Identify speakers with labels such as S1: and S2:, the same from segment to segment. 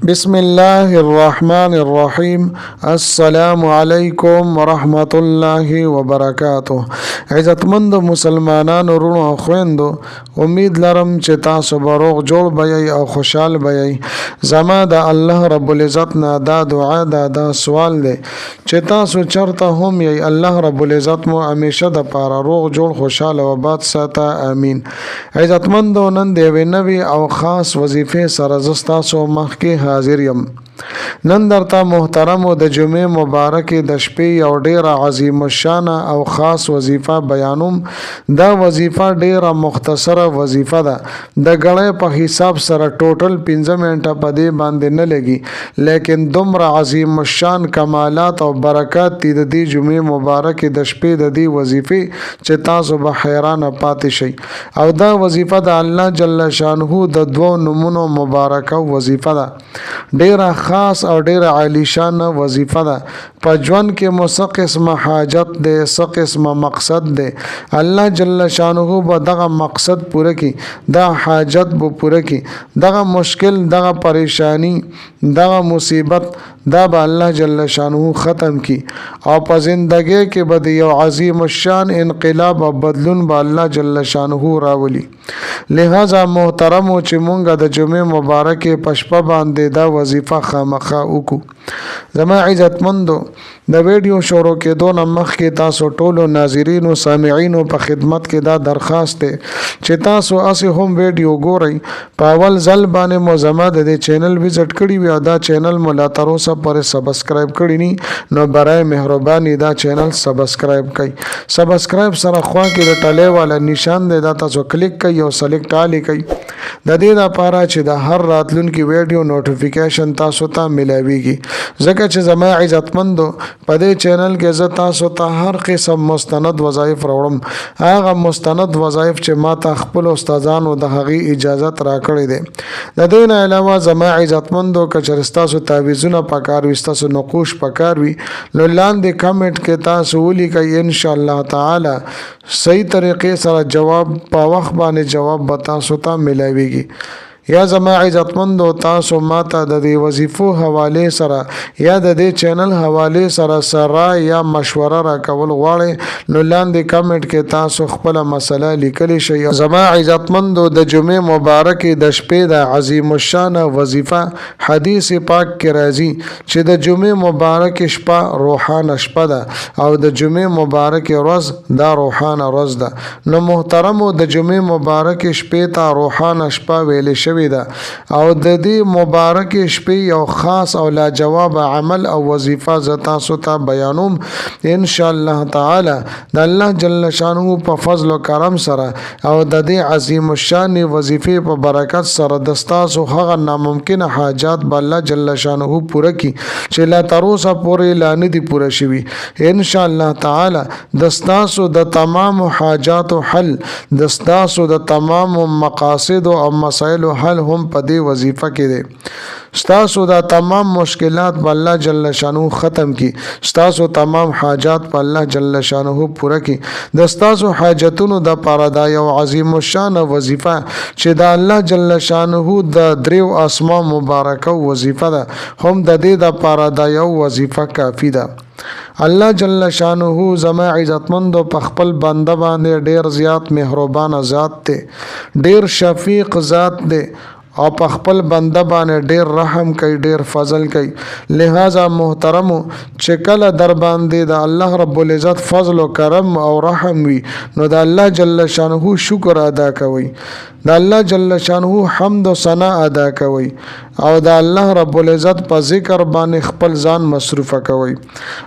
S1: بسم الله الرحمن الرحیم. السلام علیکم ورحمت الله وبرکاته. عزتمند مسلمانانو ورونو او خويندو، امید لرم چې تاسو به روغ جوړ بئ او خوشحال بئ. زما د الله رب العزت نه دا دعا دا سوال دی چې تاسو چرته هم یې الله رب العزت مو همیشه د پاره روغ جوړ خوشحال او آباد ساته. امین. عزتمندو، نن دی نوی او خاص وظیفه سره زستا سو مخ کې حاضر یم. نن درته محترم د جمعې مبارکې د شپې یو ډیره عظیم الشان او خاص وظیفه بیانوم. دا وظیفه ډیره مختصره وظیفه ده. د غړې په حساب سره ټوټل 15 منټه په دې باندې نه لګي، لیکن دومره عظیم الشان کمالات او برکات دي د دې جمعې مبارکې د شپې د دې وظیفه چې تاسو به حیران پاتې شئ. او دا وظیفه د الله جل شانه د دوو نمونو مبارکه وظیفه ده. ډیره خاص او ډیره عالی شان وظیفه ده. په ژوند کې مو څه قسمه حاجت ده، څه قسمه مقصد ده، الله جل شانه به دغه مقصد پوره کړي، دا حاجت به پوره کړي، دغه مشکل، دغه پریشانی، دغه مصیبت دا به الله جل شانه ختم کړي او په زندګۍ کې به د یو عظیم الشان انقلاب او بدلون به الله جل شانه راولي. لہذا محترمو چې مونږ د جمعې مبارکې په شپه باندې دا وظیفه خامخا وکړو. زما عزتمندو، د ویډیو شروع کېدو نه مخکې تاسو ټولو ناظرینو سامعینو په خدمت کې دا درخواست دی چې تاسو اسې هم ویډیو ګورئ، په اول ځل باندې مو زما د دې چینل وزټ کړي وي او دا چینل مو لا تر اوسه پورې سبسکرایب کړي ني، نو برای مهرباني دا چینل سبسکرایب کړئ. سبسکرایب سره خوا کې د ټلې والا نشان دی، دا تاسو کلیک کړئ او سلیکټ آل کړئ. د دې لپاره چې د هر راتلونکي ویډیو نوټیفیکیشن تاسو ته ملاويږي. ځکه چې زما عزتمندو، په دې چینل کې زه تاسو ته هر قسم مستند وظایف راوړم. هغه مستند وظایف چې ما ته خپل استادانو د هغې اجازت راکړې ده. د دې نه علاوه زما عزتمندو، که چېرې ستاسو تعویضونه پکار وي، ستاسو نقوش پکار وي، نو لاندې کمنټ کې تاسو ولیکئ. ان شاء الله تعالی صحیح طریقې سره جواب په وخت باندې جواب به تاسو ته ملاويږي. یا زما عزتمندو، تاسو ماته د دې وظیفو حواله سره یا د دې چینل حواله سره یا مشوره را کول غواړئ، نو لاندې کمنټ کې تاسو خپل مسله لیکلی شئ. زما عزتمندو، د جمعې مبارکې د شپې د عظیم الشان وظیفه حدیث پاک کې راځي چې د جمعې مبارکې شپه روحانه شپه ده او د جمعې مبارکې ورځ دا روحانه ورځ ده. نو محترمو، د جمعې مبارکې شپې ته روحانه شپه ویل شوی ده او د دې مبارک شپې یو خاص او لاجواب عمل او وظیفه ز تاسو ته بیانوم. ان شاء الله تعالی د الله جل شانه په فضل او کرم سره او د دې عظیم الشان وظیفه په برکت سره د تاسو هغه ناممکن حاجات به الله جل شانه پوره کړي چې لا تر اوسه پورې لا نه دي پوره شوي. ان شاء الله تعالی د تاسو د تمام حاجات حل، د تاسو د تمام مقاصد او مسائل حل هم په دې وظیفه کې دي. ستاسو دا تمام مشکلات په الله جل شانه ختم کی، ستاسو تمام حاجات په الله جل شانه پوره کی. د ستاسو حاجتونو د پاره دا یو عظیم الشان وظیفه چې د الله جل شانه د دریو اسماء مبارکه وظیفه ده، هم د دې د پاره دا یو وظیفه کافی ده. الله جل شانه زما عزتمندو په خپل بنده باندې ډیر زیات مهربان ذات دی، ډیر شفیق ذات دی او په خپل بنده باندې ډیر رحم کوي، ډیر فضل کوي. لہذا محترمو، چې کله در باندې د الله رب العزت فضل او کرم او رحم وي، نو د الله جل شانه شکر ادا کوي، د الله جل شانه حمد او ثنا ادا کوي او د الله رب العزت په ذکر باندې خپل ځان مصروف کوي.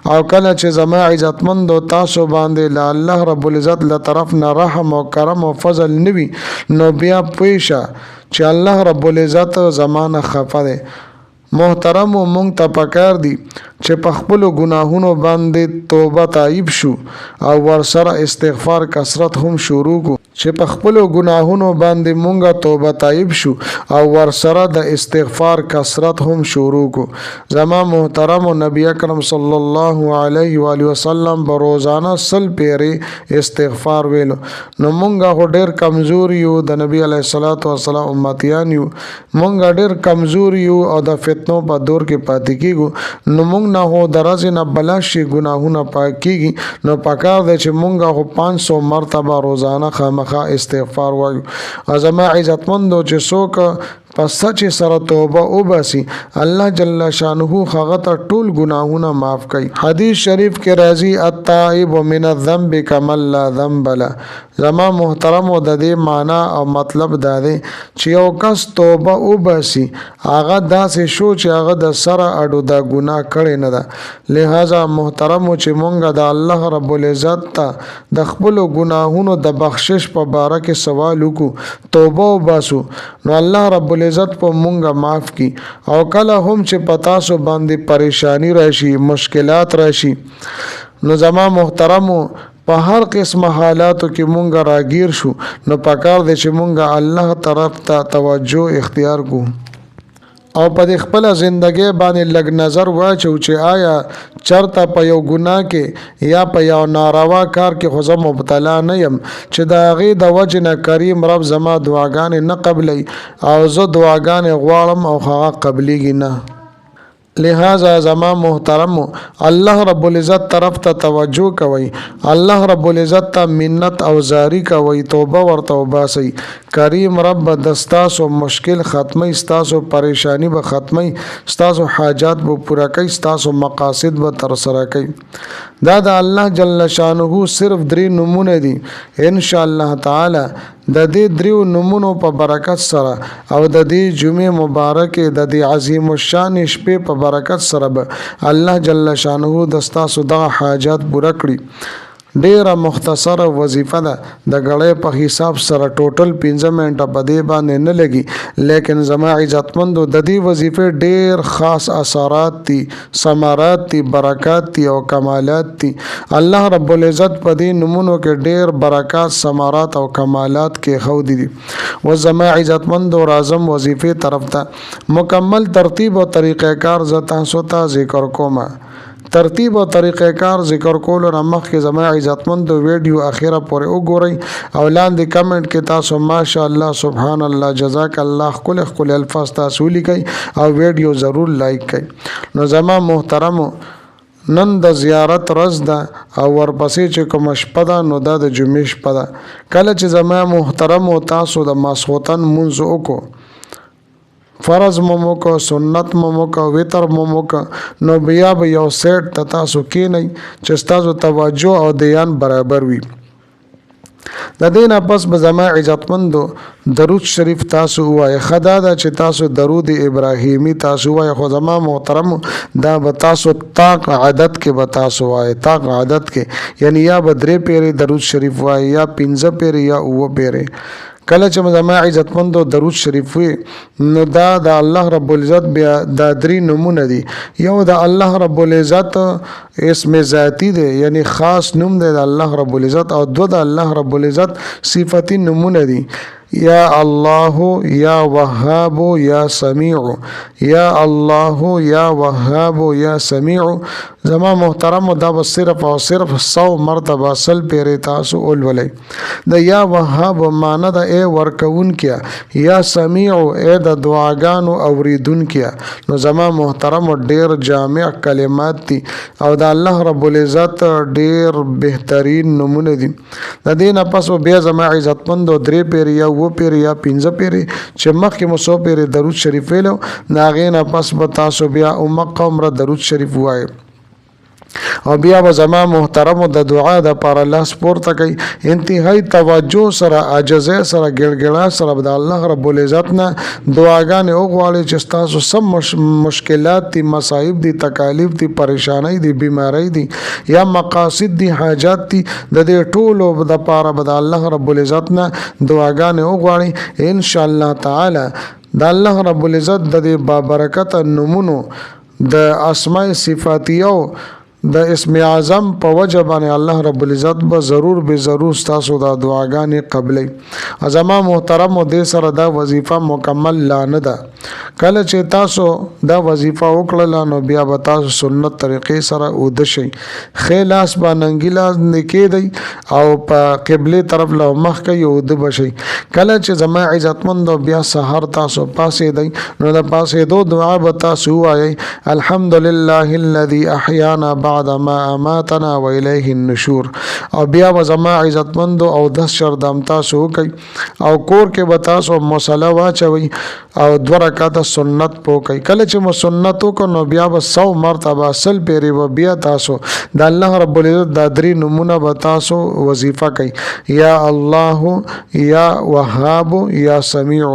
S1: او کله چې زما عزتمندو تاسو باندې له الله رب العزت له طرف نه رحم او کرم او فضل نوي، نو بیا پېښه چې الله رب العزت زمانه خفه ده. محترم، مونږ ته پکار دي چې په خپل ګناهونو باندې توبه تایب شو او ورسره استغفار کثرت هم شروع کو. چې په خپل گناهونو باندې مونږه توبه طیب شو او ورسره د استغفار کثرت هم شروع کو. زما محترم نبی اکرم صلی الله علیه و آله وسلم بروزانه سل پیری استغفار ویلو. نو مونږه ډېر کمزور یو، د نبی علیه الصلاۃ والسلام امتیان یو، مونږه ډېر کمزور یو او د فتنو په دور کې پاتې کیږو نو موږ نه هو درځ نه بلا شي ګناهونه پاکيږي نو پکار دی چې موږ هو 500 مرتبه روزانه خامخا استغفار وایو ازما عزتمندو چې څوک پس سچ سره توبه وباسي الله جل شانه هغه ته ټول ګناهونه معاف کوي حدیث شریف کې راځي التائب من الذنب كما لا ذنب له زما محترم او د دې معنا او مطلب دا دی چې یو کس توبه وباسي هغه داسې شو چې هغه د سره اډو دا ګناه کړي نه ده لہذا محترم چې مونږ د الله رب العزت ته د خپل ګناهونو د بخشش په باره کې سوال وکړو توبه وباسو نو الله رب العزت په مونږه معاف کی او کله هم چې پتا سو باندې پریشانی راشي مشکلات راشي نو زما محترمو په هر قسم حالاتو کې مونږ راگیر شو نو پکار دې چې مونږ الله طرف ته توجه اختیار کو او په خپل ژوندۍ باندې لګ نظر واچو چې آیا چرته په یو ګناه کې یا په یو ناروا کار کې خو زه مبتلا نه یم چې د هغې د وجې نه کریم رب زما دعاګانې نه قبلی او زه دعاګانې غواړم او هغه قبلیږي نه لہذا زما محترم الله رب العزت طرف ته توجه کوي الله رب العزت ته منت او زاری کوي توبه ورته وباسي کریم رب دستاسو مشکل ختمي ستاسو پریشانی به ختمي ستاسو حاجات به پورا کوي ستاسو مقاصد به تر سره کوي دا د الله جل شانه صرف 3 نمونه دي ان شاء الله تعالی د دې 3 نمونو په برکت سره او د دې جمعه مبارکه د دې عظیم الشان شپې په برکت سره به الله جل شانه د ستاسو د حاجات پوره کړي ډیره مختصره وظیفه ده د غړې په حساب سره ټوټل 15 منټه په دې باندې نه لګي لیکن زما عزتمندو د دې وظیفه ډیر خاص اثرات دي ثمرات دي برکات دي او کمالات دي الله رب العزت په دې نمونو کې ډیر برکات ثمرات او کمالات کې خو دي و زما عزتمندو راځم وظیفه طرف ته مکمل ترتیب او طریقې کار زتا سوتا ذکر کومه ترتیب او طریقې کار ذکر کولو رمخ کې زما عزتمند ویډیو اخیره پورې وګورئ او لاندې کمنټ کې تاسو ماشاء الله سبحان الله جزاک الله خل الفاظ تاسو لیکئ او ویډیو ضرور لایک کړئ نو زما محترم نن د زیارت ورځ ده او ورپسې چې کوم شپه ده نو دا د جمعې شپه ده کله چې زما محترم او تاسو د ماسخوتن منځ وکړو فرض موموکا سنت موموکا وتر موموکا نو بیا به یو سیټ تاسو کې نه چې تاسو توجه او دیان برابر وي د دین پس به زما عزتمندو درود شریف تاسو وای خدا دا چې تاسو درود ابراهیمی تاسو وای خو زما محترم دا به تاسو طاق عادت کې به تاسو وای طاق عادت کې یعنی یا به 3 پیری درود شریف وای یا 15 پیری یا 9 پیری کله چې زما عزتمندو درود شریف وي نو دا د الله رب العزت بیا د 3 نمونه دي یو د الله رب العزت اسم ذاتی دی یعنی خاص نوم دی د الله رب العزت او دو د الله رب العزت صفاتی نمونه دي یا الله یا وهاب یا سمیع یا الله یا وهاب یا سمیع زما محترم دا بس صرف او صرف 100 مرتبه سل پیری تاسو اولولای د یا وهاب معنی د ای ورکون کیا یا سمیع ای د دعاګانو اوریدون کیا نو زما محترم ډیر جامع کلمات دي او د الله رب العزت ډیر بهترین نمونه دي د دې نه پس بیا زما عزتمند 3 پیری یا 9 پیری یا 15 پیری چې مخکې مو 100 پیری درود شریف ویلو ناغې نه پس به تاسو بیا مکه عمره درود شریف وایي او بیا به زما محترم د دعا د پر الله سپورته کوي انتهایی توجه سره عاجزه سره ګړګړا سره د الله رب العزت نه دعاګانې وغواړي چې تاسو سم مشکلات دي مصائب دي تکالیف دي پریشانی دي بیماری دي یا مقاصد دي حاجات دي د دې ټولو د پاره د الله رب العزت نه دعاګانې وغواړي ان شاء الله تعالی د الله رب العزت د دې بابرکت نمونو د اسماء صفاتیو د اسم اعظم په وجه باندې الله رب العزت به ضرور به ضرور تاسو دا دعاګانې قبلې. ازما محترم دې سره دا وظیفه مکمل لا نه ده. کله چې تاسو دا وظیفه وکړل نو بیا به تاسو سنت طریقې سره ود شي. خلاص باندې ګلاس نکې دی او په قبله طرف له مخ کې ود بشي. کله چې زما عزتمند بیا سحر تاسو پاسې دی نو د پاسې دو دعا به تاسو وایي الحمدلله الذي احیانا بعد ما اماتنا والیه النشور. او بیا به زما عزتمند او د شردم تاسو کوي او کور کې به تاسو مصلی واچوي او 2 رکعات سنت پو کوي. کله چې مو سنت کو نو بیا به 100 مرتبه اصل پیری و بیا تاسو د الله رب العزت د درې نمونه به تاسو وظیفه کوي یا الله یا وهاب یا سمیع.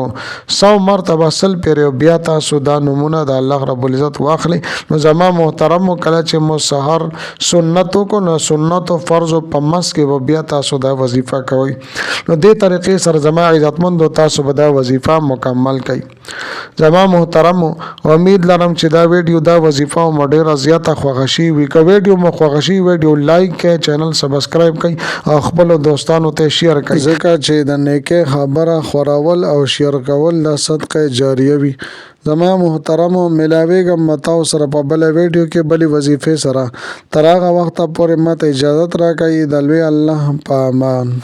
S1: 100 مرتبه اصل پیری و بیا تاسو دا نمونه د الله رب العزت واخلي. نو زما محترم کله چې مو سحر سنت کو نو سنت او فرض په مس کې بیا تاسو دا وظیفه کوي. نو دې طریقې سره زما عزتمند تاسو به دا وظیفه مکمل کوي. زما محترم امید لرم چې دا ویډیو دا وظیفه مو ډیره زیاته خوښی وي. که ویډیو مو خوښی ویډیو لایک کړئ، چینل سبسکرایب کړئ او خپل دوستانو ته شیر کړئ ځکه چې د نیکه خبره خورول او شیر کول د صدقه جاریه وي. زما محترم ملاویږم متاو سره په بل ویډیو کې بلی وظیفه سره. تر هغه وخت پورې ماته اجازه راکړئ. د لوی الله په امان.